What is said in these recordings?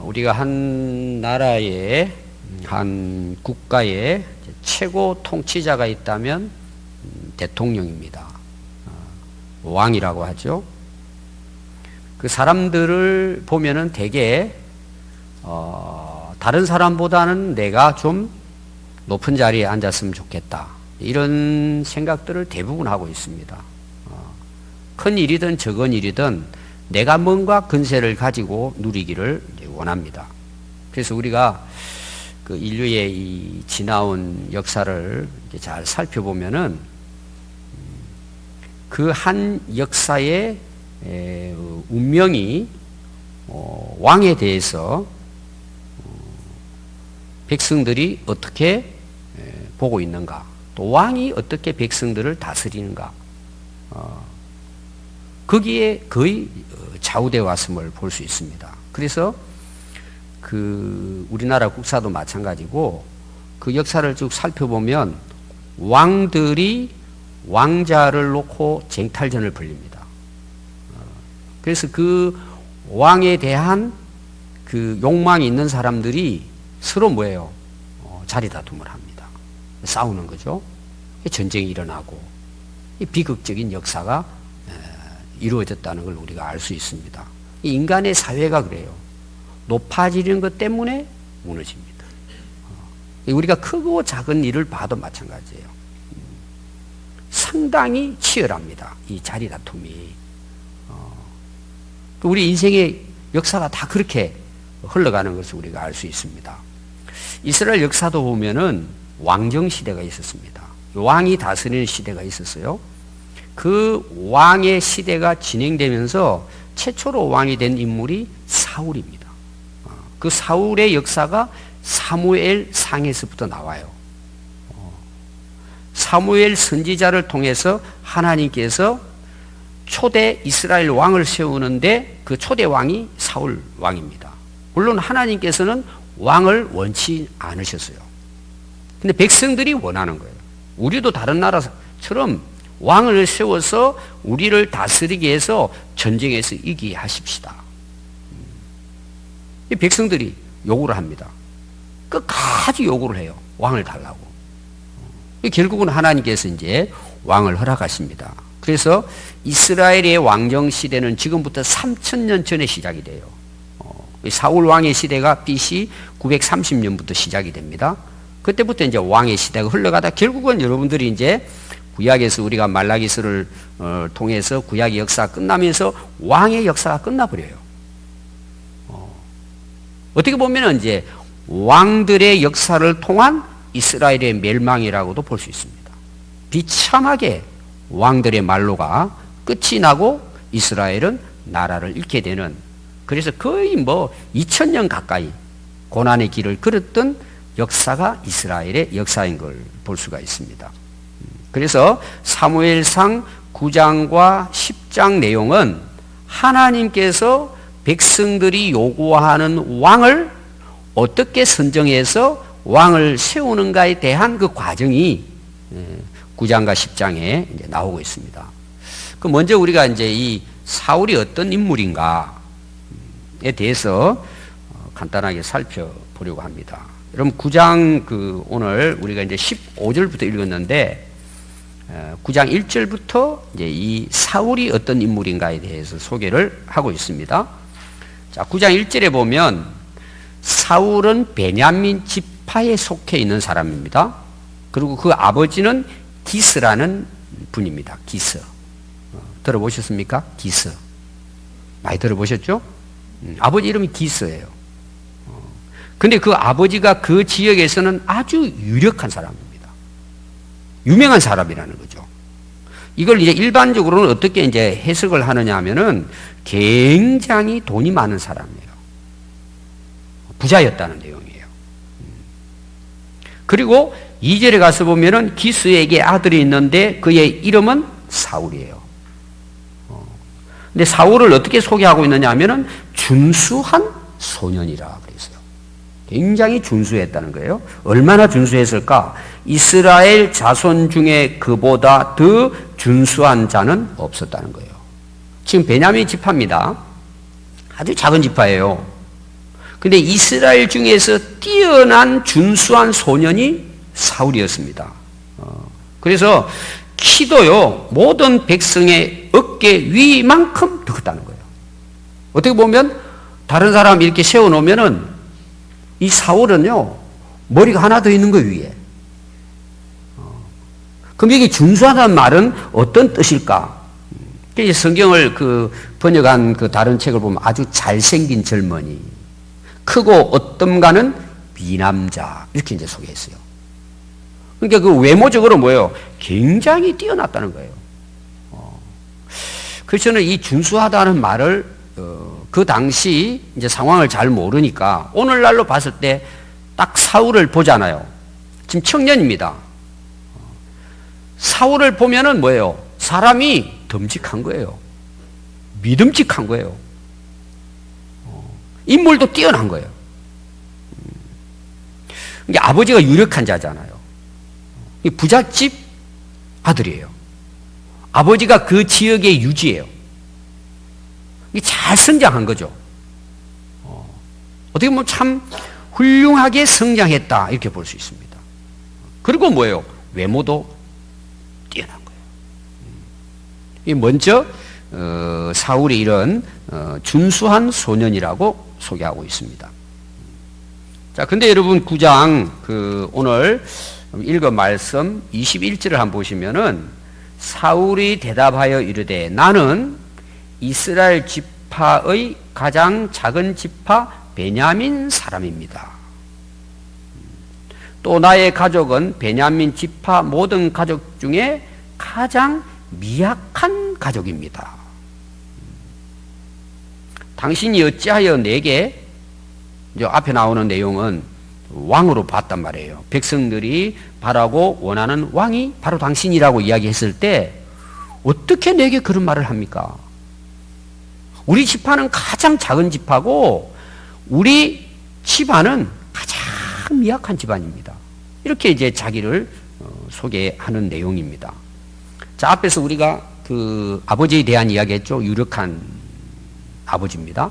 우리가 한 나라의 한 국가의 최고 통치자가 있다면 대통령입니다. 왕이라고 하죠. 그 사람들을 보면은 대개 다른 사람보다는 내가 좀 높은 자리에 앉았으면 좋겠다, 이런 생각들을 대부분 하고 있습니다. 큰 일이든 적은 일이든 내가 뭔가 근세를 가지고 누리기를 원합니다. 그래서 우리가 그 인류의 이 지나온 역사를 잘 살펴보면은 그 한 역사의 운명이 왕에 대해서 백성들이 어떻게 보고 있는가, 또 왕이 어떻게 백성들을 다스리는가, 거기에 거의 좌우되어 왔음을 볼 수 있습니다. 그래서 그 우리나라 국사도 마찬가지고 그 역사를 쭉 살펴보면 왕들이 왕자를 놓고 쟁탈전을 벌립니다. 그래서 그 왕에 대한 그 욕망이 있는 사람들이 서로 뭐예요? 자리 다툼을 합니다. 싸우는 거죠. 전쟁이 일어나고 비극적인 역사가 이루어졌다는 걸 우리가 알 수 있습니다. 인간의 사회가 그래요. 높아지는 것 때문에 무너집니다. 우리가 크고 작은 일을 봐도 마찬가지예요. 상당히 치열합니다. 이 자리 다툼이. 우리 인생의 역사가 다 그렇게 흘러가는 것을 우리가 알 수 있습니다. 이스라엘 역사도 보면은 왕정 시대가 있었습니다. 왕이 다스리는 시대가 있었어요. 그 왕의 시대가 진행되면서 최초로 왕이 된 인물이 사울입니다. 그 사울의 역사가 사무엘 상에서부터 나와요. 사무엘 선지자를 통해서 하나님께서 초대 이스라엘 왕을 세우는데 그 초대 왕이 사울 왕입니다. 물론 하나님께서는 왕을 원치 않으셨어요. 근데 백성들이 원하는 거예요. 우리도 다른 나라처럼 왕을 세워서 우리를 다스리기 위해서 전쟁에서 이기게 하십시다. 이 백성들이 요구를 합니다. 끝까지 요구를 해요. 왕을 달라고. 결국은 하나님께서 이제 왕을 허락하십니다. 그래서 이스라엘의 왕정 시대는 지금부터 3000년 전에 시작이 돼요. 사울 왕의 시대가 BC 930년부터 시작이 됩니다. 그때부터 이제 왕의 시대가 흘러가다 결국은 여러분들이 이제 구약에서 우리가 말라기서를 통해서 구약의 역사가 끝나면서 왕의 역사가 끝나버려요. 어떻게 보면 이제 왕들의 역사를 통한 이스라엘의 멸망이라고도 볼 수 있습니다. 비참하게 왕들의 말로가 끝이 나고 이스라엘은 나라를 잃게 되는, 그래서 거의 2000년 가까이 고난의 길을 걸었던 역사가 이스라엘의 역사인 걸 볼 수가 있습니다. 그래서 사무엘상 9장과 10장 내용은 하나님께서 백성들이 요구하는 왕을 어떻게 선정해서 왕을 세우는가에 대한 그 과정이 9장과 10장에 이제 나오고 있습니다. 그 먼저 우리가 이제 이 사울이 어떤 인물인가에 대해서 간단하게 살펴보려고 합니다. 여러분 9장 오늘 우리가 이제 15절부터 읽었는데 9장 1절부터 이제 이 사울이 어떤 인물인가에 대해서 소개를 하고 있습니다. 자, 9장 1절에 보면 사울은 베냐민 지파에 속해 있는 사람입니다. 그리고 그 아버지는 기스라는 분입니다. 기스. 들어보셨습니까? 기스. 많이 들어보셨죠? 아버지 이름이 기스예요. 근데 그 아버지가 그 지역에서는 아주 유력한 사람입니다. 유명한 사람이라는 거죠. 이걸 이제 일반적으로는 어떻게 이제 해석을 하느냐 하면은 굉장히 돈이 많은 사람이에요. 부자였다는 내용이에요. 그리고 2절에 가서 보면은 기스에게 아들이 있는데 그의 이름은 사울이에요. 근데 사울을 어떻게 소개하고 있느냐 하면은 준수한 소년이라 그랬어요. 굉장히 준수했다는 거예요. 얼마나 준수했을까? 이스라엘 자손 중에 그보다 더 준수한 자는 없었다는 거예요. 지금 베냐민 지파입니다. 아주 작은 지파예요. 근데 이스라엘 중에서 뛰어난 준수한 소년이 사울이었습니다. 그래서 키도요, 모든 백성의 어깨 위만큼 더 컸다는 거예요. 어떻게 보면 다른 사람 이렇게 세워놓으면은 이 사울은요, 머리가 하나 더 있는 거 위에. 그럼 여기 준수하다는 말은 어떤 뜻일까? 성경을 번역한 다른 책을 보면 아주 잘생긴 젊은이, 크고 어떤가는 미남자, 이렇게 이제 소개했어요. 그러니까 그 외모적으로 뭐예요? 굉장히 뛰어났다는 거예요. 그래서 저는 이 준수하다는 말을 그 당시 이제 상황을 잘 모르니까 오늘날로 봤을 때 딱 사울을 보잖아요. 지금 청년입니다. 사울을 보면은 뭐예요? 사람이 듬직한 거예요. 믿음직한 거예요. 인물도 뛰어난 거예요. 이게 아버지가 유력한 자잖아요. 부잣집 아들이에요. 아버지가 그 지역의 유지예요. 잘 성장한 거죠. 어떻게 보면 참 훌륭하게 성장했다, 이렇게 볼 수 있습니다. 그리고 뭐예요? 외모도 뛰어난 거예요. 먼저 사울이 이런 준수한 소년이라고 소개하고 있습니다. 자, 근데 여러분 9장 오늘 읽은 말씀 21절을 한번 보시면은 사울이 대답하여 이르되 나는 이스라엘 지파의 가장 작은 지파 베냐민 사람입니다. 또 나의 가족은 베냐민 지파 모든 가족 중에 가장 미약한 가족입니다. 당신이 어찌하여 내게, 이제 앞에 나오는 내용은 왕으로 봤단 말이에요. 백성들이 바라고 원하는 왕이 바로 당신이라고 이야기했을 때 어떻게 내게 그런 말을 합니까? 우리 지파는 가장 작은 지파고 우리 집안은 가장 미약한 집안입니다. 이렇게 이제 자기를 소개하는 내용입니다. 자, 앞에서 우리가 아버지에 대한 이야기 했죠. 유력한 아버지입니다.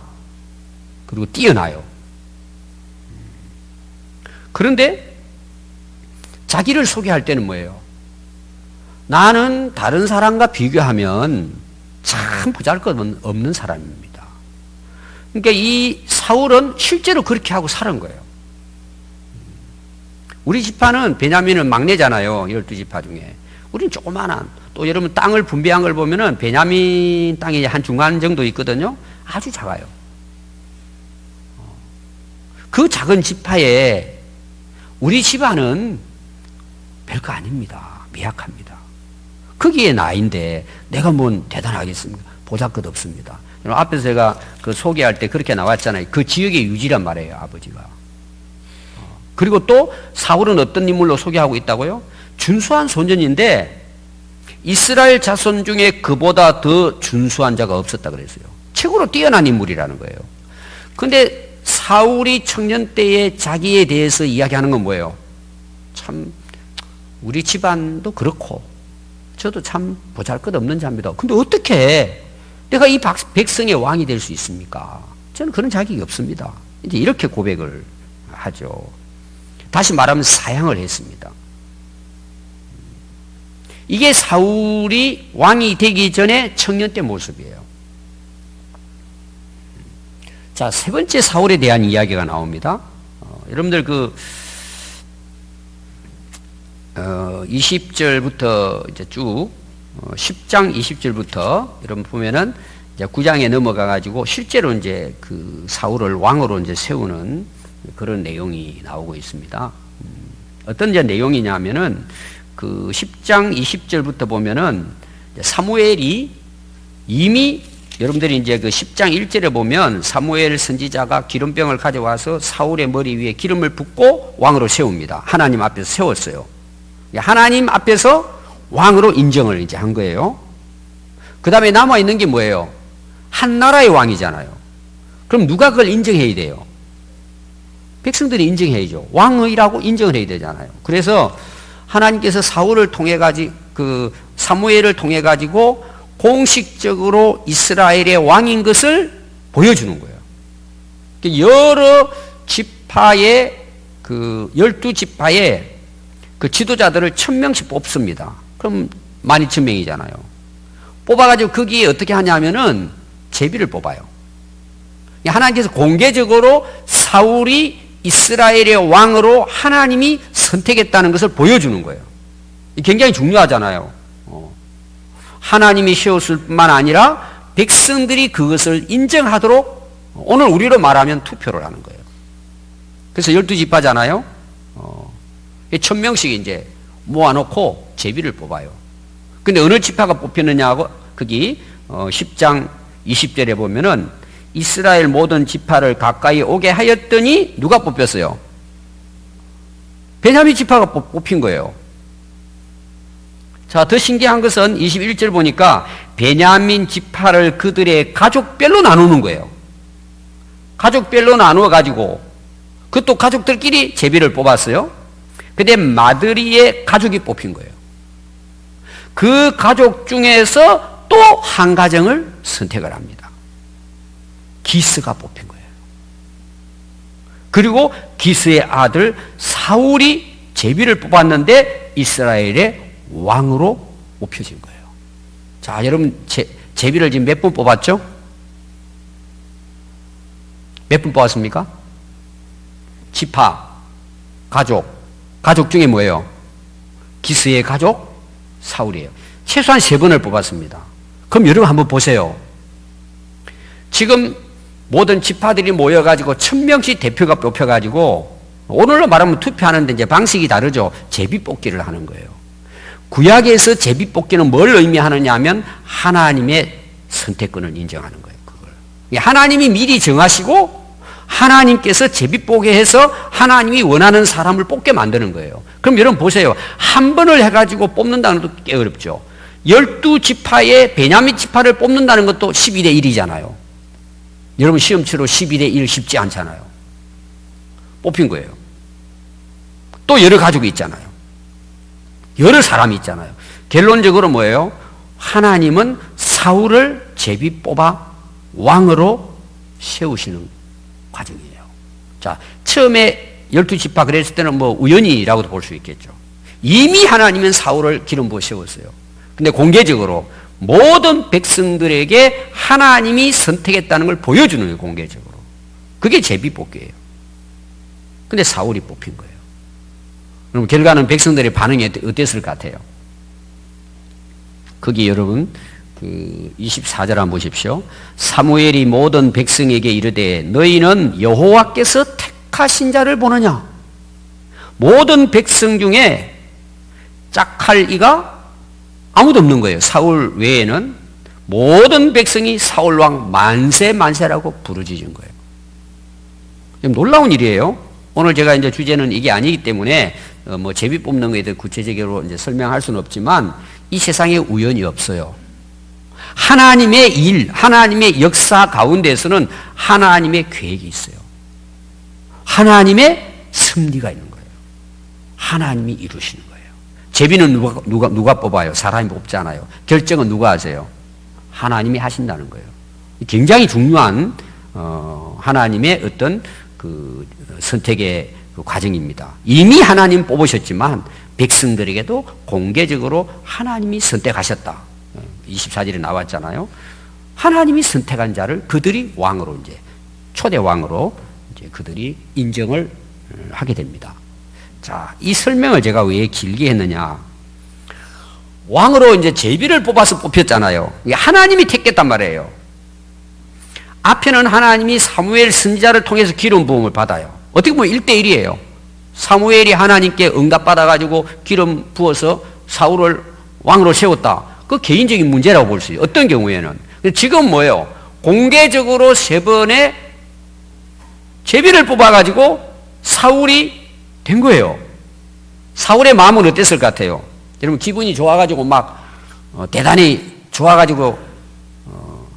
그리고 뛰어나요. 그런데 자기를 소개할 때는 뭐예요? 나는 다른 사람과 비교하면 참 보잘것없는 사람입니다. 그러니까 이 사울은 실제로 그렇게 하고 살은 거예요. 우리 지파는 베냐민은 막내잖아요. 12지파 중에. 우리는 조그만한, 또 여러분 땅을 분배한 걸 보면은 베냐민 땅이 한 중간 정도 있거든요. 아주 작아요. 그 작은 지파에 우리 집안은 별거 아닙니다. 미약합니다. 거기에 나인데 내가 뭔 대단하겠습니까? 보잘것 없습니다. 앞에서 제가 소개할 때 그렇게 나왔잖아요. 그 지역의 유지란 말이에요, 아버지가. 그리고 또 사울은 어떤 인물로 소개하고 있다고요? 준수한 소년인데 이스라엘 자손 중에 그보다 더 준수한 자가 없었다 그랬어요. 최고로 뛰어난 인물이라는 거예요. 그런데 사울이 청년 때에 자기에 대해서 이야기하는 건 뭐예요? 참 우리 집안도 그렇고 저도 참 보잘것없는 자입니다. 근데 어떻게 내가 이 백성의 왕이 될 수 있습니까? 저는 그런 자격이 없습니다. 이제 이렇게 고백을 하죠. 다시 말하면 사양을 했습니다. 이게 사울이 왕이 되기 전에 청년 때 모습이에요. 자, 세 번째 사울에 대한 이야기가 나옵니다. 여러분들 20절부터 이제 쭉 10장 20절부터 여러분 보면은 이제 9장에 넘어가 가지고 실제로 이제 사울을 왕으로 이제 세우는 그런 내용이 나오고 있습니다. 어떤 이제 내용이냐면은 10장 20절부터 보면은 사무엘이 이미 여러분들이 이제 10장 1절에 보면 사무엘 선지자가 기름병을 가져와서 사울의 머리 위에 기름을 붓고 왕으로 세웁니다. 하나님 앞에서 세웠어요. 하나님 앞에서 왕으로 인정을 이제 한 거예요. 그 다음에 남아있는 게 뭐예요? 한 나라의 왕이잖아요. 그럼 누가 그걸 인정해야 돼요? 백성들이 인정해야죠. 왕이라고 인정을 해야 되잖아요. 그래서 하나님께서 사울을 통해 가지고 사무엘을 통해 가지고 공식적으로 이스라엘의 왕인 것을 보여주는 거예요. 여러 지파의 그 12지파의 그 지도자들을 1000명씩 뽑습니다. 그럼 12000명이잖아요. 뽑아가지고 거기에 어떻게 하냐면은 제비를 뽑아요. 하나님께서 공개적으로 사울이 이스라엘의 왕으로 하나님이 선택했다는 것을 보여주는 거예요. 굉장히 중요하잖아요. 하나님이 세웠을 뿐만 아니라 백성들이 그것을 인정하도록 오늘 우리로 말하면 투표를 하는 거예요. 그래서 12지파잖아요. 1000명씩 이제 모아놓고 제비를 뽑아요. 근데 어느 지파가 뽑혔느냐고 거기 10장 20절에 보면은 이스라엘 모든 지파를 가까이 오게 하였더니 누가 뽑혔어요? 베냐민 지파가 뽑힌 거예요. 자, 더 신기한 것은 21절 보니까 베냐민 지파를 그들의 가족별로 나누는 거예요. 가족별로 나누어 가지고 그것도 가족들끼리 제비를 뽑았어요. 근데 마드리의 가족이 뽑힌 거예요. 그 가족 중에서 또 한 가정을 선택을 합니다. 기스가 뽑힌 거예요. 그리고 기스의 아들 사울이 제비를 뽑았는데 이스라엘의 왕으로 뽑혀진 거예요. 자, 여러분 제비를 지금 몇 분 뽑았죠? 몇 분 뽑았습니까? 지파, 가족 중에 뭐예요? 기스의 가족, 사울이에요. 최소한 3번을 뽑았습니다. 그럼 여러분 한번 보세요. 지금 모든 지파들이 모여가지고 1000명씩 대표가 뽑혀가지고 오늘로 말하면 투표하는데 이제 방식이 다르죠. 제비 뽑기를 하는 거예요. 구약에서 제비 뽑기는 뭘 의미하느냐 하면 하나님의 선택권을 인정하는 거예요. 그걸. 하나님이 미리 정하시고 하나님께서 제비 뽑게 해서 하나님이 원하는 사람을 뽑게 만드는 거예요. 그럼 여러분 보세요. 한 번을 해가지고 뽑는다는 것도 꽤 어렵죠. 12지파의 베냐민 지파를 뽑는다는 것도 12대 1이잖아요. 여러분 시험치로 12대 1 쉽지 않잖아요. 뽑힌 거예요. 또 여러 가족이 있잖아요. 여러 사람이 있잖아요. 결론적으로 뭐예요? 하나님은 사울을 제비 뽑아 왕으로 세우시는 과정이에요. 자, 처음에 12지파 그랬을 때는 뭐 우연이라고도 볼 수 있겠죠. 이미 하나님은 사울을 기름 부어 세웠어요. 근데 공개적으로 모든 백성들에게 하나님이 선택했다는 걸 보여주는 거예요, 공개적으로. 그게 제비 뽑기예요. 근데 사울이 뽑힌 거예요. 그럼 결과는 백성들의 반응이 어땠을 것 같아요? 거기 여러분 그 24절 한번 보십시오. 사무엘이 모든 백성에게 이르되 너희는 여호와께서 택하신 자를 보느냐? 모든 백성 중에 짝할 이가 아무도 없는 거예요. 사울 외에는 모든 백성이 사울왕 만세라고 부르짖은 거예요. 놀라운 일이에요. 오늘 제가 이제 주제는 이게 아니기 때문에 뭐 제비 뽑는 거에 대해 구체적으로 이제 설명할 수는 없지만 이 세상에 우연이 없어요. 하나님의 일, 하나님의 역사 가운데서는 하나님의 계획이 있어요. 하나님의 섭리가 있는 거예요. 하나님이 이루시는 거예요. 제비는 누가 뽑아요? 사람이 뽑잖아요. 결정은 누가 하세요? 하나님이 하신다는 거예요. 굉장히 중요한 하나님의 어떤 그 선택의 그 과정입니다. 이미 하나님 뽑으셨지만 백성들에게도 공개적으로 하나님이 선택하셨다. 24절에 나왔잖아요. 하나님이 선택한 자를 그들이 왕으로 이제 초대 왕으로 이제 그들이 인정을 하게 됩니다. 자, 이 설명을 제가 왜 길게 했느냐? 왕으로 이제 제비를 뽑아서 뽑혔잖아요. 하나님이 택했단 말이에요. 앞에는 하나님이 사무엘 선지자를 통해서 기름 부음을 받아요. 어떻게 보면 1대1이에요. 사무엘이 하나님께 응답받아가지고 기름 부어서 사울을 왕으로 세웠다. 그 개인적인 문제라고 볼 수 있어요. 어떤 경우에는. 지금 뭐예요? 공개적으로 3번의 제비를 뽑아가지고 사울이 된 거예요. 사울의 마음은 어땠을 것 같아요? 여러분 기분이 좋아가지고 막 대단히 좋아가지고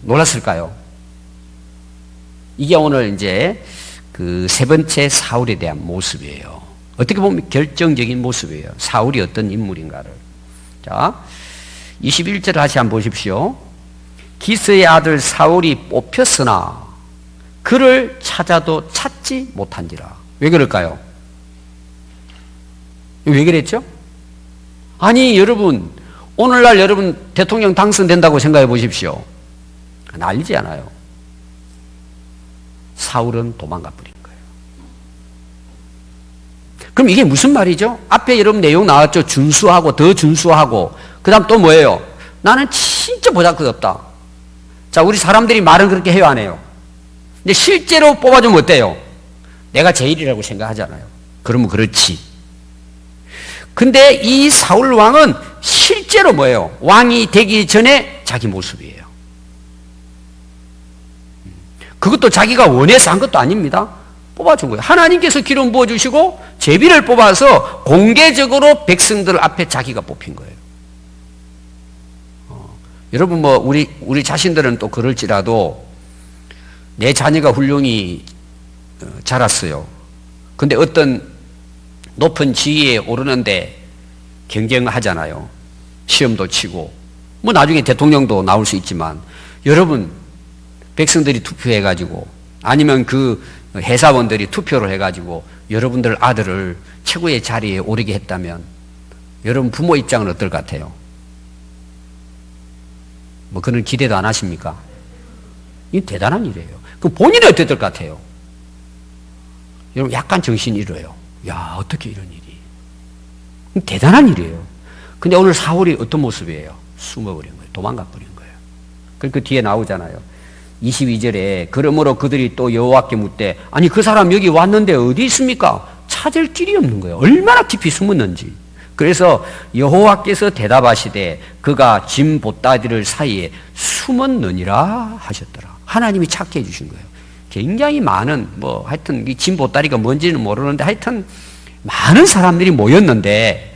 놀랐을까요? 이게 오늘 이제 그 3번째 사울에 대한 모습이에요. 어떻게 보면 결정적인 모습이에요. 사울이 어떤 인물인가를. 자, 21절 다시 한번 보십시오. 기스의 아들 사울이 뽑혔으나 그를 찾아도 찾지 못한지라. 왜 그럴까요? 왜 그랬죠? 아니 여러분, 오늘날 여러분 대통령 당선된다고 생각해 보십시오. 난리지 않아요. 사울은 도망가 버린 거예요. 그럼 이게 무슨 말이죠? 앞에 여러분 내용 나왔죠? 준수하고 더 준수하고 그 다음 또 뭐예요? 나는 진짜 보잘것없다. 자, 우리 사람들이 말은 그렇게 해요, 안 해요? 근데 실제로 뽑아주면 어때요? 내가 제일이라고 생각하잖아요. 그러면 그렇지. 근데 이 사울 왕은 실제로 뭐예요? 왕이 되기 전에 자기 모습이에요. 그것도 자기가 원해서 한 것도 아닙니다. 뽑아준 거예요. 하나님께서 기름 부어주시고 제비를 뽑아서 공개적으로 백성들 앞에 자기가 뽑힌 거예요. 여러분 뭐 우리 자신들은 또 그럴지라도 내 자녀가 훌륭히 자랐어요. 근데 어떤 높은 지위에 오르는데 경쟁하잖아요. 시험도 치고 뭐 나중에 대통령도 나올 수 있지만 여러분 백성들이 투표해가지고 아니면 그 회사원들이 투표를 해가지고 여러분들 아들을 최고의 자리에 오르게 했다면 여러분 부모 입장은 어떨 것 같아요? 뭐 그런 기대도 안 하십니까? 이게 대단한 일이에요. 그럼 본인은 어떨 것 같아요? 여러분 약간 정신이 잃어요. 야, 어떻게 이런 일이. 대단한 일이에요. 근데 오늘 사울이 어떤 모습이에요? 숨어버린 거예요. 도망가 버린 거예요. 그 뒤에 나오잖아요. 22절에 그러므로 그들이 또 여호와께 묻되 아니 그 사람 여기 왔는데 어디 있습니까? 찾을 길이 없는 거예요. 얼마나 깊이 숨었는지. 그래서 여호와께서 대답하시되 그가 짐 보따리를 사이에 숨었느니라 하셨더라. 하나님이 찾게 해주신 거예요. 굉장히 많은 뭐 하여튼 이 짐 보따리가 뭔지는 모르는데 하여튼 많은 사람들이 모였는데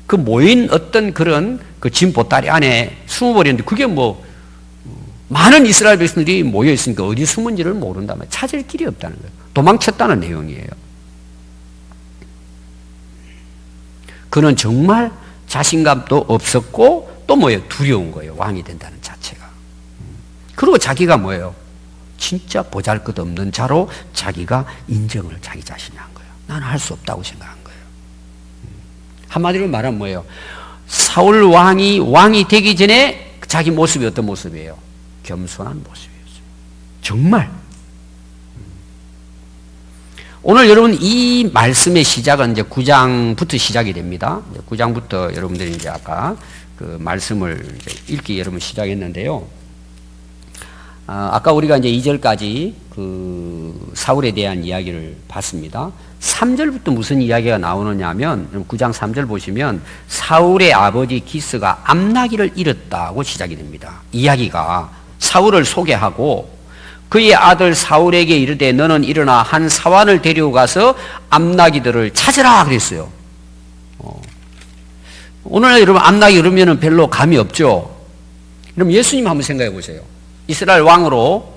그 모인 어떤 그런 그 짐 보따리 안에 숨어버렸는데 그게 뭐 많은 이스라엘 백성들이 모여 있으니까 어디 숨은지를 모른단 말이에요. 찾을 길이 없다는 거예요. 도망쳤다는 내용이에요. 그는 정말 자신감도 없었고 또 뭐예요? 두려운 거예요. 왕이 된다는 자체가. 그리고 자기가 뭐예요? 진짜 보잘것없는 자로 자기가 인정을 자기 자신이 한 거예요. 나는 할 수 없다고 생각한 거예요. 한마디로 말하면 뭐예요? 사울 왕이 되기 전에 자기 모습이 어떤 모습이에요? 겸손한 모습이었어요. 정말. 오늘 여러분 이 말씀의 시작은 이제 9장부터 시작이 됩니다. 9장부터 여러분들이 이제 아까 그 말씀을 이제 읽기 여러분 시작했는데요. 아까 우리가 이제 2절까지 그 사울에 대한 이야기를 봤습니다. 3절부터 무슨 이야기가 나오느냐 하면 9장 3절 보시면 사울의 아버지 기스가 암나기를 잃었다고 시작이 됩니다. 이야기가 사울을 소개하고 그의 아들 사울에게 이르되 너는 일어나 한 사환을 데려가서 암나기들을 찾으라 그랬어요. 오늘날 여러분 암나기 그러면 별로 감이 없죠. 그럼 예수님 한번 생각해 보세요. 이스라엘 왕으로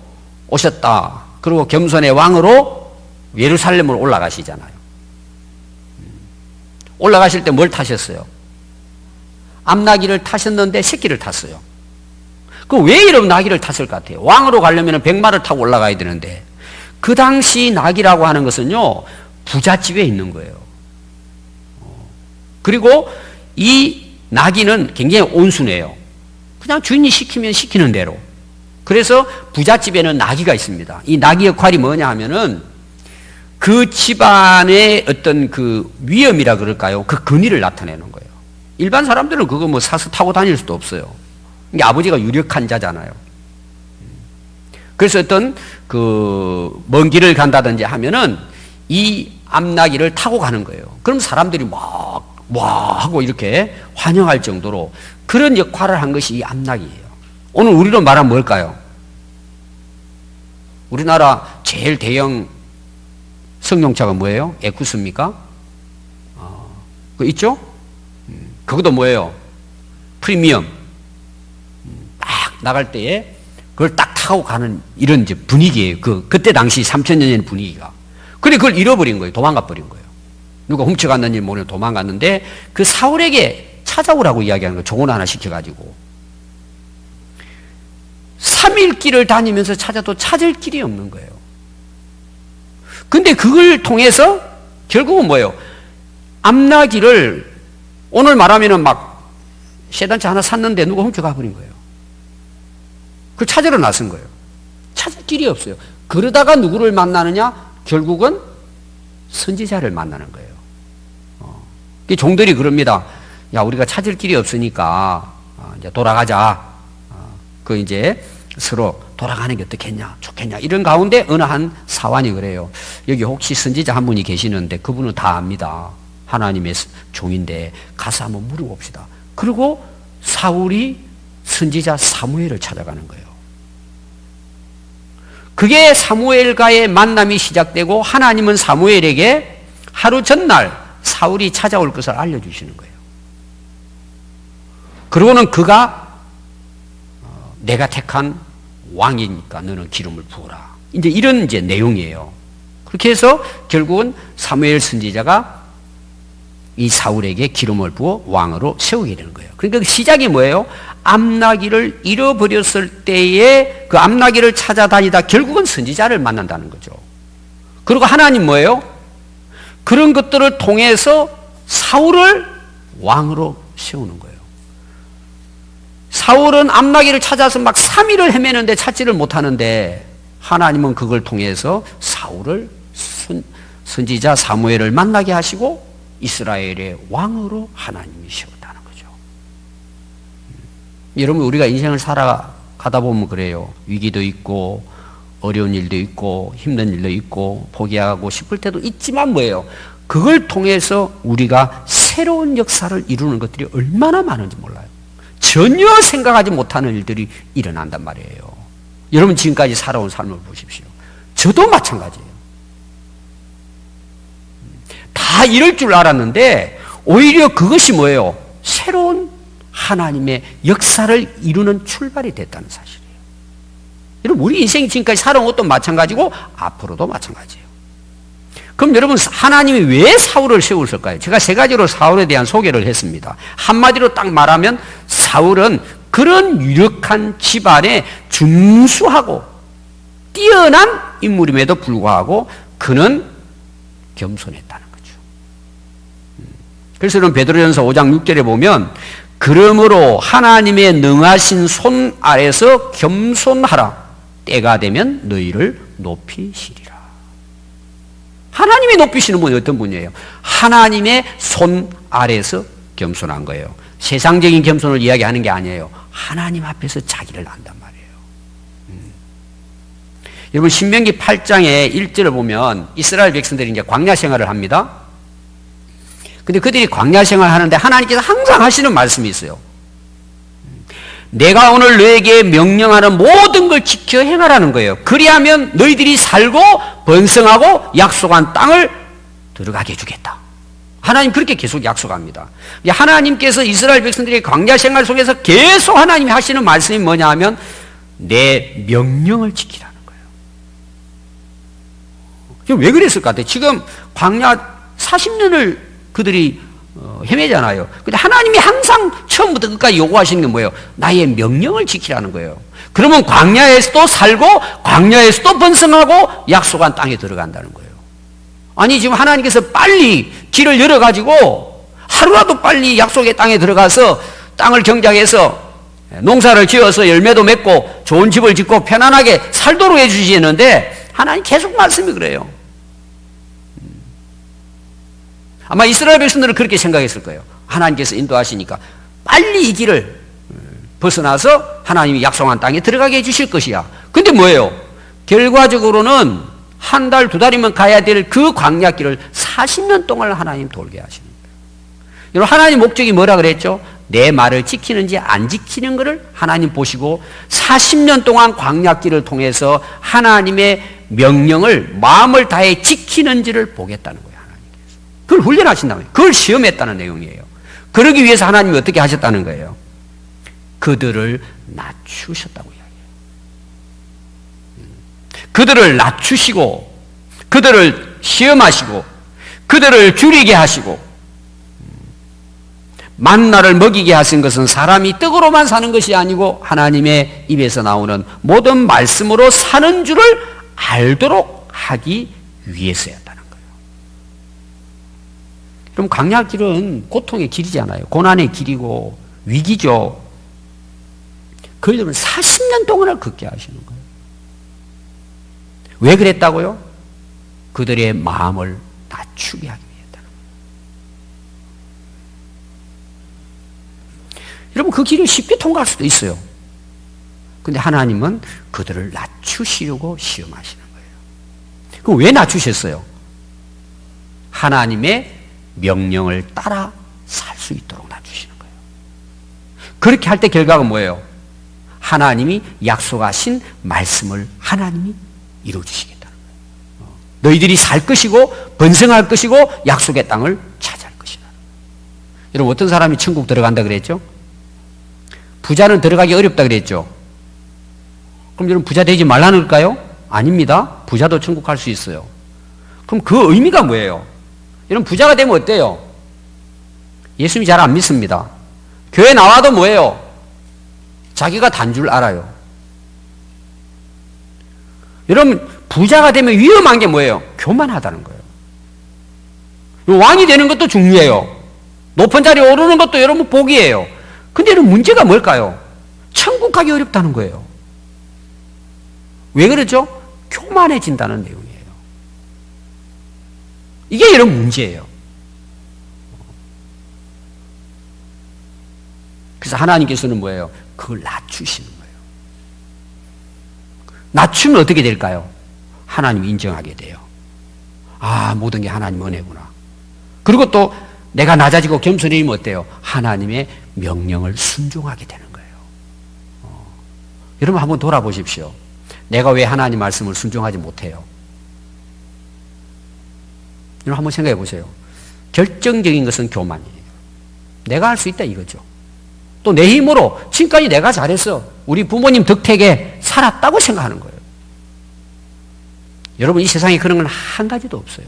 오셨다. 그리고 겸손의 왕으로 예루살렘으로 올라가시잖아요. 올라가실 때 뭘 타셨어요? 암나기를 타셨는데 새끼를 탔어요. 그 왜 이런 나귀를 탔을 것 같아요? 왕으로 가려면 백마를 타고 올라가야 되는데 그 당시 나귀라고 하는 것은요 부잣집에 있는 거예요. 그리고 이 나귀는 굉장히 온순해요. 그냥 주인이 시키면 시키는 대로. 그래서 부잣집에는 나귀가 있습니다. 이 나귀 역할이 뭐냐 하면은 그 집안의 어떤 그 위험이라 그럴까요? 그 근위를 나타내는 거예요. 일반 사람들은 그거 뭐 사서 타고 다닐 수도 없어요. 아버지가 유력한 자잖아요. 그래서 어떤 그 먼 길을 간다든지 하면은 이 암나귀를 타고 가는 거예요. 그럼 사람들이 와 하고 이렇게 환영할 정도로 그런 역할을 한 것이 이 암나귀예요. 오늘 우리로 말하면 뭘까요? 우리나라 제일 대형 승용차가 뭐예요? 에쿠스입니까? 그거 있죠? 그것도 뭐예요? 프리미엄. 막 나갈 때에 그걸 딱 타고 가는 이런 이제 분위기예요. 그때 당시 3000년 전 분위기가. 근데 그걸 잃어버린 거예요. 도망가 버린 거예요. 누가 훔쳐갔는지 모르는 도망갔는데 그 사울에게 찾아오라고 이야기하는 거예요. 종을 하나 시켜가지고. 3일 길을 다니면서 찾아도 찾을 길이 없는 거예요. 근데 그걸 통해서 결국은 뭐예요? 암나기를 오늘 말하면은 막 세단차 하나 샀는데 누가 훔쳐가 버린 거예요. 그걸 찾으러 나선 거예요. 찾을 길이 없어요. 그러다가 누구를 만나느냐? 결국은 선지자를 만나는 거예요. 종들이 그럽니다. 야, 우리가 찾을 길이 없으니까 이제 돌아가자. 그 이제 서로 돌아가는 게 어떻겠냐, 좋겠냐 이런 가운데 어느 한 사환이 그래요. 여기 혹시 선지자 한 분이 계시는데 그분은 다 압니다. 하나님의 종인데 가서 한번 물어봅시다. 그리고 사울이 선지자 사무엘을 찾아가는 거예요. 그게 사무엘과의 만남이 시작되고 하나님은 사무엘에게 하루 전날 사울이 찾아올 것을 알려주시는 거예요. 그러고는 그가 내가 택한 왕이니까 너는 기름을 부어라. 이제 이런 이제 내용이에요. 그렇게 해서 결국은 사무엘 선지자가 이 사울에게 기름을 부어 왕으로 세우게 되는 거예요. 그러니까 그 시작이 뭐예요? 암나기를 잃어버렸을 때에 그 암나기를 찾아다니다 결국은 선지자를 만난다는 거죠. 그리고 하나님 뭐예요? 그런 것들을 통해서 사울을 왕으로 세우는 거예요. 사울은 암나기를 찾아서 막 3일을 헤매는데 찾지를 못하는데 하나님은 그걸 통해서 사울을 선지자 사무엘을 만나게 하시고 이스라엘의 왕으로 하나님이 세웠다는 거죠. 여러분 우리가 인생을 살아가다 보면 그래요. 위기도 있고 어려운 일도 있고 힘든 일도 있고 포기하고 싶을 때도 있지만 뭐예요? 그걸 통해서 우리가 새로운 역사를 이루는 것들이 얼마나 많은지 몰라요. 전혀 생각하지 못하는 일들이 일어난단 말이에요. 여러분 지금까지 살아온 삶을 보십시오. 저도 마찬가지예요. 다 이럴 줄 알았는데 오히려 그것이 뭐예요? 새로운 하나님의 역사를 이루는 출발이 됐다는 사실이에요. 여러분 우리 인생이 지금까지 살아온 것도 마찬가지고 앞으로도 마찬가지예요. 그럼 여러분 하나님이 왜 사울을 세우셨을까요? 제가 세 가지로 사울에 대한 소개를 했습니다. 한마디로 딱 말하면 사울은 그런 유력한 집안에 준수하고 뛰어난 인물임에도 불구하고 그는 겸손했다는 거죠. 그래서 여러분 베드로전서 5장 6절에 보면 그러므로 하나님의 능하신 손 아래서 겸손하라. 때가 되면 너희를 높이시리라. 하나님이 높이시는 분이 어떤 분이에요? 하나님의 손 아래서 겸손한 거예요. 세상적인 겸손을 이야기하는 게 아니에요. 하나님 앞에서 자기를 안단 말이에요. 여러분 신명기 8장의 1절을 보면 이스라엘 백성들이 이제 광야 생활을 합니다. 근데 그들이 광야 생활을 하는데 하나님께서 항상 하시는 말씀이 있어요. 내가 오늘 너에게 명령하는 모든 걸 지켜 행하라는 거예요. 그리하면 너희들이 살고 번성하고 약속한 땅을 들어가게 해주겠다. 하나님 그렇게 계속 약속합니다. 하나님께서 이스라엘 백성들의 광야 생활 속에서 계속 하나님이 하시는 말씀이 뭐냐 하면 내 명령을 지키라는 거예요. 왜 그랬을 것 같아요? 지금 광야 40년을 그들이 헤매잖아요. 근데 하나님이 항상 처음부터 끝까지 요구하시는 게 뭐예요? 나의 명령을 지키라는 거예요. 그러면 광야에서도 살고 광야에서도 번성하고 약속한 땅에 들어간다는 거예요. 아니 지금 하나님께서 빨리 길을 열어가지고 하루라도 빨리 약속의 땅에 들어가서 땅을 경작해서 농사를 지어서 열매도 맺고 좋은 집을 짓고 편안하게 살도록 해주시는데 하나님 계속 말씀이 그래요. 아마 이스라엘 백성들은 그렇게 생각했을 거예요. 하나님께서 인도하시니까 빨리 이 길을 벗어나서 하나님이 약속한 땅에 들어가게 해주실 것이야. 근데 뭐예요? 결과적으로는 한 달, 두 달이면 가야 될 그 광야길을 40년 동안 하나님 돌게 하시는 거예요. 여러분 하나님 목적이 뭐라 그랬죠? 내 말을 지키는지 안 지키는 것을 하나님 보시고 40년 동안 광야길을 통해서 하나님의 명령을 마음을 다해 지키는지를 보겠다는 거예요. 그걸 훈련하신다는 거예요. 그걸 시험했다는 내용이에요. 그러기 위해서 하나님이 어떻게 하셨다는 거예요? 그들을 낮추셨다고 이야기해요. 그들을 낮추시고 그들을 시험하시고 그들을 줄이게 하시고 만나를 먹이게 하신 것은 사람이 떡으로만 사는 것이 아니고 하나님의 입에서 나오는 모든 말씀으로 사는 줄을 알도록 하기 위해서였다는 거예요. 그럼 강약 길은 고통의 길이잖아요. 고난의 길이고 위기죠. 그러려면 40년 동안을 걷게 하시는 거예요. 왜 그랬다고요? 그들의 마음을 낮추게 하기 위해서다는 거예요. 여러분, 그 길을 쉽게 통과할 수도 있어요. 근데 하나님은 그들을 낮추시려고 시험하시는 거예요. 그럼 왜 낮추셨어요? 하나님의 명령을 따라 살 수 있도록 낮추시는 거예요. 그렇게 할 때 결과가 뭐예요? 하나님이 약속하신 말씀을 하나님이 이루어주시겠다는 거예요. 너희들이 살 것이고 번성할 것이고 약속의 땅을 차지할 것이다. 여러분, 어떤 사람이 천국 들어간다 그랬죠? 부자는 들어가기 어렵다 그랬죠? 그럼 여러분, 부자 되지 말라는 걸까요? 아닙니다. 부자도 천국 갈 수 있어요. 그럼 그 의미가 뭐예요? 여러분, 부자가 되면 어때요? 예수님이 잘 안 믿습니다. 교회 나와도 뭐예요? 자기가 단 줄 알아요. 여러분, 부자가 되면 위험한 게 뭐예요? 교만하다는 거예요. 왕이 되는 것도 중요해요. 높은 자리에 오르는 것도 여러분 복이에요. 근데 여러분, 문제가 뭘까요? 천국 가기 어렵다는 거예요. 왜 그러죠? 교만해진다는 내용이에요. 이게 여러분 문제예요. 그래서 하나님께서는 뭐예요? 그걸 낮추시는 거예요. 낮추면 어떻게 될까요? 하나님이 인정하게 돼요. 아, 모든 게 하나님 은혜구나. 그리고 또 내가 낮아지고 겸손해지면 어때요? 하나님의 명령을 순종하게 되는 거예요. 여러분, 한번 돌아보십시오. 내가 왜 하나님 말씀을 순종하지 못해요? 여러분, 한번 생각해 보세요. 결정적인 것은 교만이에요. 내가 할 수 있다 이거죠. 또 내 힘으로 지금까지 내가 잘했어, 우리 부모님 덕택에 살았다고 생각하는 거예요. 여러분, 이 세상에 그런 건 한 가지도 없어요.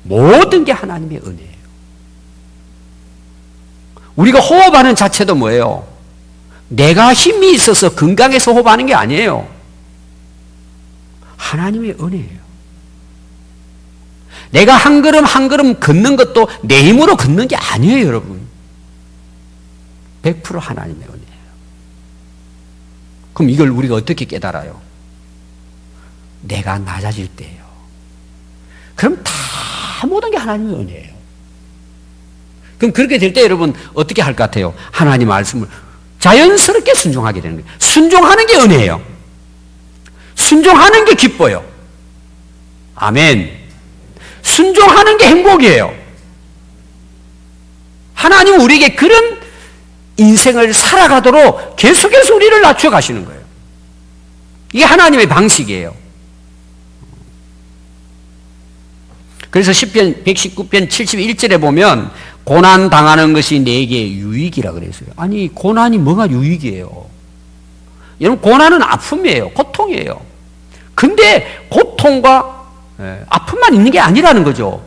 모든 게 하나님의 은혜예요. 우리가 호흡하는 자체도 뭐예요? 내가 힘이 있어서 건강해서 호흡하는 게 아니에요. 하나님의 은혜예요. 내가 한 걸음 한 걸음 걷는 것도 내 힘으로 걷는 게 아니에요, 여러분. 100% 하나님의 은혜예요. 그럼 이걸 우리가 어떻게 깨달아요? 내가 낮아질 때예요. 그럼 다 모든 게 하나님의 은혜예요. 그럼 그렇게 될 때 여러분 어떻게 할 것 같아요? 하나님 말씀을 자연스럽게 순종하게 되는 거예요. 순종하는 게 은혜예요. 순종하는 게 기뻐요. 아멘. 순종하는 게 행복이에요. 하나님은 우리에게 그런 인생을 살아가도록 계속해서 우리를 낮춰 가시는 거예요. 이게 하나님의 방식이에요. 그래서 시편 119편 71절에 보면 고난 당하는 것이 내게 유익이라 그랬어요. 아니, 고난이 뭐가 유익이에요? 여러분, 고난은 아픔이에요. 고통이에요. 근데 고통과 아픔만 있는 게 아니라는 거죠.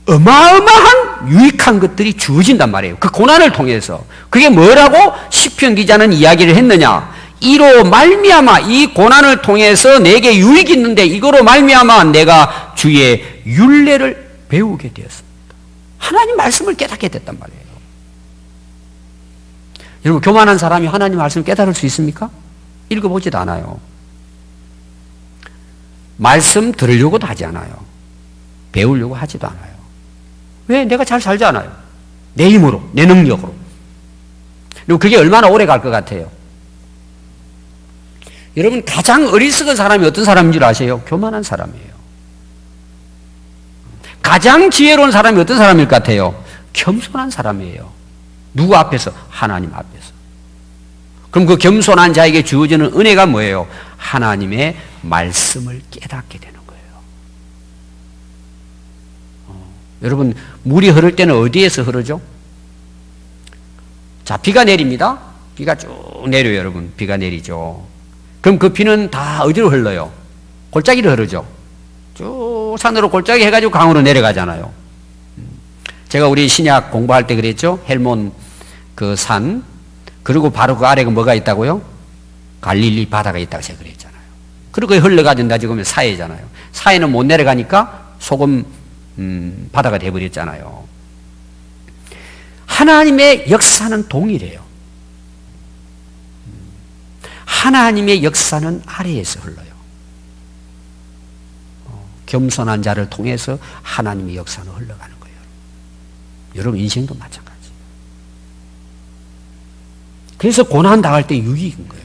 어마어마한 유익한 것들이 주어진단 말이에요. 그 고난을 통해서. 그게 뭐라고 시편 기자는 이야기를 했느냐? 이로 말미암아, 이 고난을 통해서 내게 유익이 있는데 이거로 말미암아 내가 주의 율례를 배우게 되었습니다. 하나님 말씀을 깨닫게 됐단 말이에요. 여러분, 교만한 사람이 하나님 말씀을 깨달을 수 있습니까? 읽어보지도 않아요. 말씀 들으려고도 하지 않아요. 배우려고 하지도 않아요. 왜? 내가 잘 살잖아요. 내 힘으로, 내 능력으로. 그리고 그게 얼마나 오래 갈 것 같아요? 여러분, 가장 어리석은 사람이 어떤 사람인 줄 아세요? 교만한 사람이에요. 가장 지혜로운 사람이 어떤 사람일 것 같아요? 겸손한 사람이에요. 누구 앞에서? 하나님 앞에서. 그럼 그 겸손한 자에게 주어지는 은혜가 뭐예요? 하나님의 말씀을 깨닫게 되는 거예요. 여러분, 물이 흐를 때는 어디에서 흐르죠? 자, 비가 내립니다. 비가 쭉 내려요, 여러분. 비가 내리죠. 그럼 그 비는 다 어디로 흘러요? 골짜기로 흐르죠. 쭉 산으로 골짜기 해가지고 강으로 내려가잖아요. 제가 우리 신약 공부할 때 그랬죠. 헬몬 그 산, 그리고 바로 그 아래가 뭐가 있다고요? 갈릴리 바다가 있다고 제가 그랬잖아요. 그리고 흘러가든다 지금 사해잖아요. 사해는 못 내려가니까 소금 바다가 돼버렸잖아요. 하나님의 역사는 동일해요. 하나님의 역사는 아래에서 흘러요. 겸손한 자를 통해서 하나님의 역사는 흘러가는 거예요. 여러분 인생도 마찬가지. 그래서 고난 당할 때 유익인 거예요.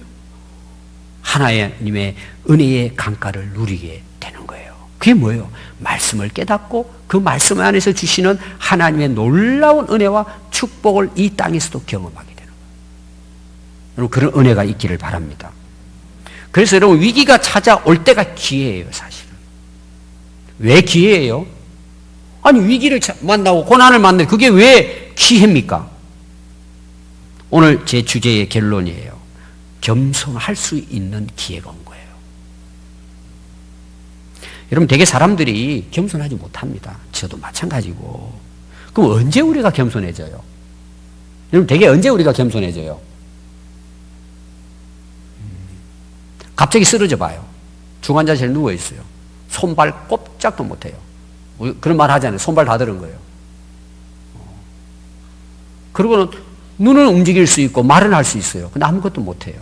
하나님의 은혜의 강가를 누리게 되는 거예요. 그게 뭐예요? 말씀을 깨닫고 그 말씀 안에서 주시는 하나님의 놀라운 은혜와 축복을 이 땅에서도 경험하게 되는 거예요. 여러분 그런 은혜가 있기를 바랍니다. 그래서 여러분 위기가 찾아올 때가 기회예요, 사실은. 왜 기회예요? 아니 위기를 만나고 고난을 만나는 그게 왜 기회입니까? 오늘 제 주제의 결론이에요. 겸손할 수 있는 기회가 온 거예요. 여러분 되게 사람들이 겸손하지 못합니다. 저도 마찬가지고. 그럼 언제 우리가 겸손해져요? 여러분 되게 언제 우리가 겸손해져요? 갑자기 쓰러져 봐요. 중환자실에 누워 있어요. 손발 꼼짝도 못해요. 그런 말 하잖아요. 손발 다 들은 거예요. 그리고는 눈은 움직일 수 있고 말은 할 수 있어요. 근데 아무것도 못해요.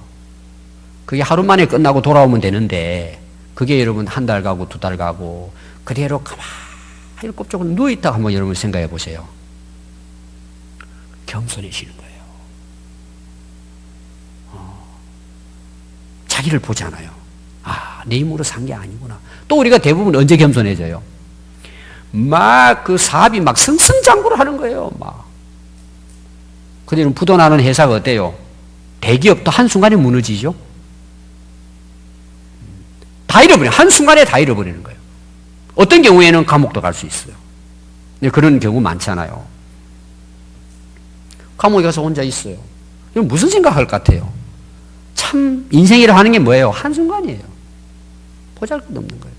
그게 하루 만에 끝나고 돌아오면 되는데 그게 여러분 한 달 가고 두 달 가고 그대로 가만히 꼼짝으로 누워있다가 한번 여러분 생각해 보세요. 겸손해지는 거예요. 자기를 보잖아요. 아, 내 힘으로 산 게 아니구나. 또 우리가 대부분 언제 겸손해져요? 막 그 사업이 막 승승장구를 하는 거예요. 막. 근데 부도나는 회사가 어때요? 대기업도 한순간에 무너지죠? 다 잃어버려요. 한순간에 다 잃어버리는 거예요. 어떤 경우에는 감옥도 갈 수 있어요. 그런 경우 많잖아요. 감옥에 가서 혼자 있어요. 그럼 무슨 생각할 것 같아요? 참 인생이라 하는 게 뭐예요? 한순간이에요. 보잘것도 없는 거예요.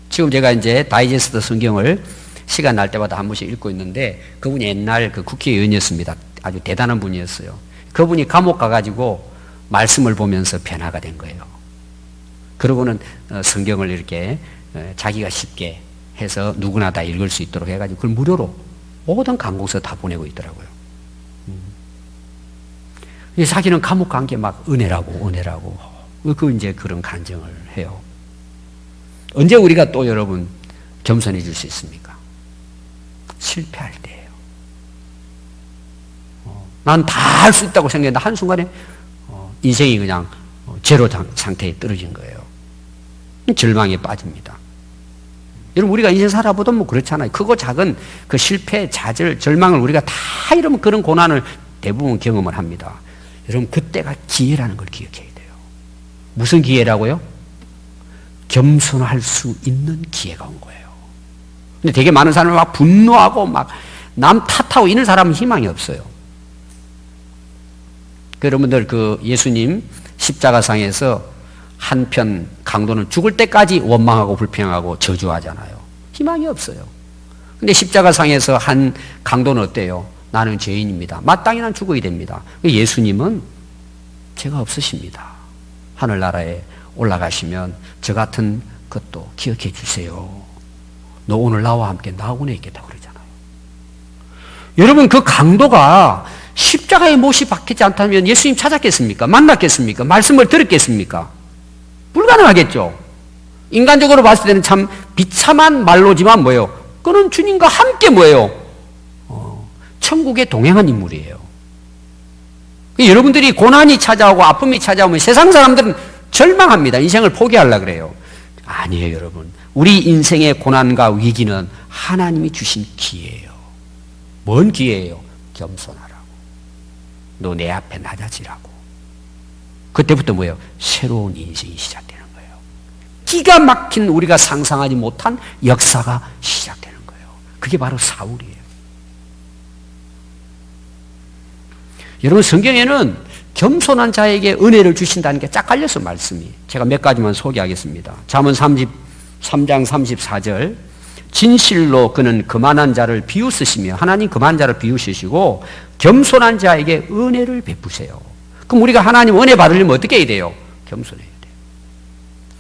지금 제가 이제 다이제스트 성경을 시간 날 때마다 한 번씩 읽고 있는데 그분이 옛날 그 국회의원이었습니다. 아주 대단한 분이었어요. 그분이 감옥 가가지고 말씀을 보면서 변화가 된 거예요. 그러고는 성경을 이렇게 자기가 쉽게 해서 누구나 다 읽을 수 있도록 해가지고 그걸 무료로 모든 감옥서 다 보내고 있더라고요. 자기는 감옥 간 게 막 은혜라고 그 이제 그런 간증을 해요. 언제 우리가 또 여러분 겸손해질 수 있습니까? 실패할 때예요. 난 다 할 수 있다고 생각했는데 한순간에 인생이 그냥 제로 상태에 떨어진 거예요. 절망에 빠집니다. 여러분 우리가 인생 살아보던 뭐 그렇잖아요. 크고 작은 그 실패, 좌절, 절망을 우리가 다 이러면 그런 고난을 대부분 경험을 합니다. 여러분 그때가 기회라는 걸 기억해야 돼요. 무슨 기회라고요? 겸손할 수 있는 기회가 온 거예요. 근데 되게 많은 사람이 막 분노하고 막 남 탓하고 이런 사람은 희망이 없어요. 여러분들 그 예수님 십자가상에서 한편 강도는 죽을 때까지 원망하고 불평하고 저주하잖아요. 희망이 없어요. 근데 십자가상에서 한 강도는 어때요? 나는 죄인입니다. 마땅히 난 죽어야 됩니다. 예수님은 죄가 없으십니다. 하늘나라에 올라가시면 저 같은 것도 기억해 주세요. 너 오늘 나와 함께 나군에 있겠다고 그러잖아요. 여러분 그 강도가 십자가에 못이 박히지 않다면 예수님 찾았겠습니까? 만났겠습니까? 말씀을 들었겠습니까? 불가능하겠죠. 인간적으로 봤을 때는 참 비참한 말로지만 뭐예요? 그는 주님과 함께 뭐예요? 천국에 동행한 인물이에요. 여러분들이 고난이 찾아오고 아픔이 찾아오면 세상 사람들은 절망합니다. 인생을 포기하려고 그래요. 아니에요, 여러분. 우리 인생의 고난과 위기는 하나님이 주신 기회예요. 뭔 기회예요? 겸손하라고. 너 내 앞에 낮아지라고. 그때부터 뭐예요? 새로운 인생이 시작되는 거예요. 기가 막힌 우리가 상상하지 못한 역사가 시작되는 거예요. 그게 바로 사울이에요. 여러분 성경에는 겸손한 자에게 은혜를 주신다는 게 쫙 깔려서 말씀이. 제가 몇 가지만 소개하겠습니다. 잠언 33장 34절. 진실로 그는 거만한 자를 비웃으시며 하나님 거만한 자를 비웃으시고 겸손한 자에게 은혜를 베푸세요. 그럼 우리가 하나님 은혜 받으려면 어떻게 해야 돼요? 겸손해야 돼요.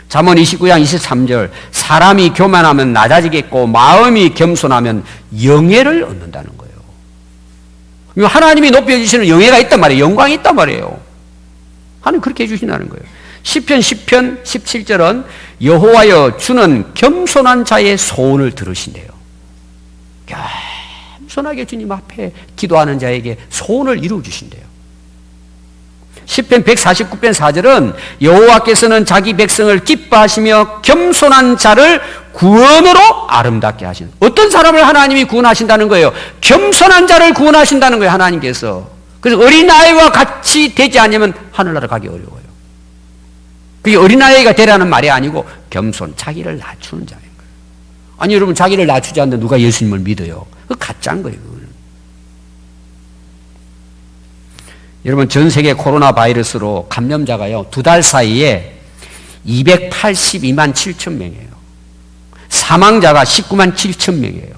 잠언 29장 23절 사람이 교만하면 낮아지겠고 마음이 겸손하면 영예를 얻는다는 거예요. 하나님이 높여주시는 영예가 있단 말이에요. 영광이 있단 말이에요. 하나님 그렇게 해주신다는 거예요. 시편 10편 17절은 여호와여 주는 겸손한 자의 소원을 들으신대요. 겸손하게 주님 앞에 기도하는 자에게 소원을 이루어 주신대요. 시편 149편 4절은 여호와께서는 자기 백성을 기뻐하시며 겸손한 자를 구원으로 아름답게 하신. 어떤 사람을 하나님이 구원하신다는 거예요? 겸손한 자를 구원하신다는 거예요, 하나님께서. 그래서 어린아이와 같이 되지 않으면 하늘나라 가기 어려워요. 그게 어린아이가 되라는 말이 아니고 겸손, 자기를 낮추는 자인 거예요. 아니 여러분, 자기를 낮추지 않는데 누가 예수님을 믿어요? 그거 가짜인 거예요. 그거는. 여러분, 전 세계 코로나 바이러스로 감염자가요 2달 사이에 282만 7천 명이에요. 사망자가 19만 7천 명이에요.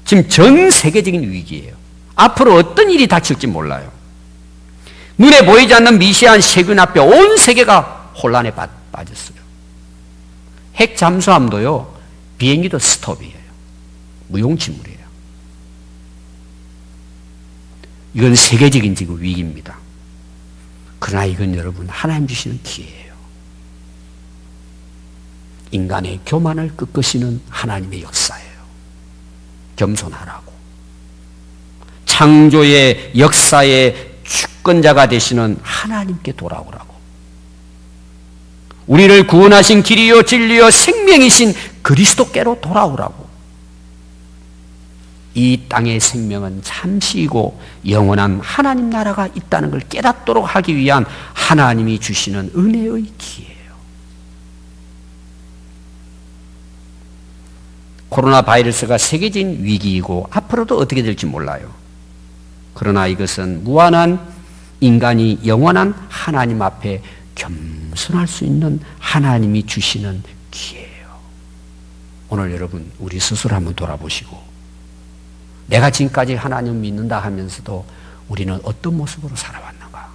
지금 전 세계적인 위기예요. 앞으로 어떤 일이 닥칠지 몰라요. 눈에 보이지 않는 미세한 세균 앞에 온 세계가 혼란에 빠졌어요. 핵 잠수함도요, 비행기도 스톱이에요. 무용지물이에요. 이건 세계적인 지금 위기입니다. 그러나 이건 여러분, 하나님 주시는 기회예요. 인간의 교만을 꺾으시는 하나님의 역사예요. 겸손하라고. 창조의 역사의 주권자가 되시는 하나님께 돌아오라고. 우리를 구원하신 길이요 진리요 생명이신 그리스도께로 돌아오라고. 이 땅의 생명은 잠시이고 영원한 하나님 나라가 있다는 걸 깨닫도록 하기 위한 하나님이 주시는 은혜의 기회예요. 코로나 바이러스가 세계적인 위기이고 앞으로도 어떻게 될지 몰라요. 그러나 이것은 무한한 인간이 영원한 하나님 앞에 겸손할 수 있는 하나님이 주시는 기회예요. 오늘 여러분, 우리 스스로 한번 돌아보시고, 내가 지금까지 하나님 믿는다 하면서도 우리는 어떤 모습으로 살아왔는가?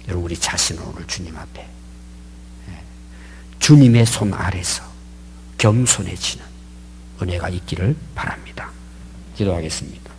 여러분, 우리 자신을 오늘 주님 앞에, 주님의 손 아래서 겸손해지는 은혜가 있기를 바랍니다. 기도하겠습니다.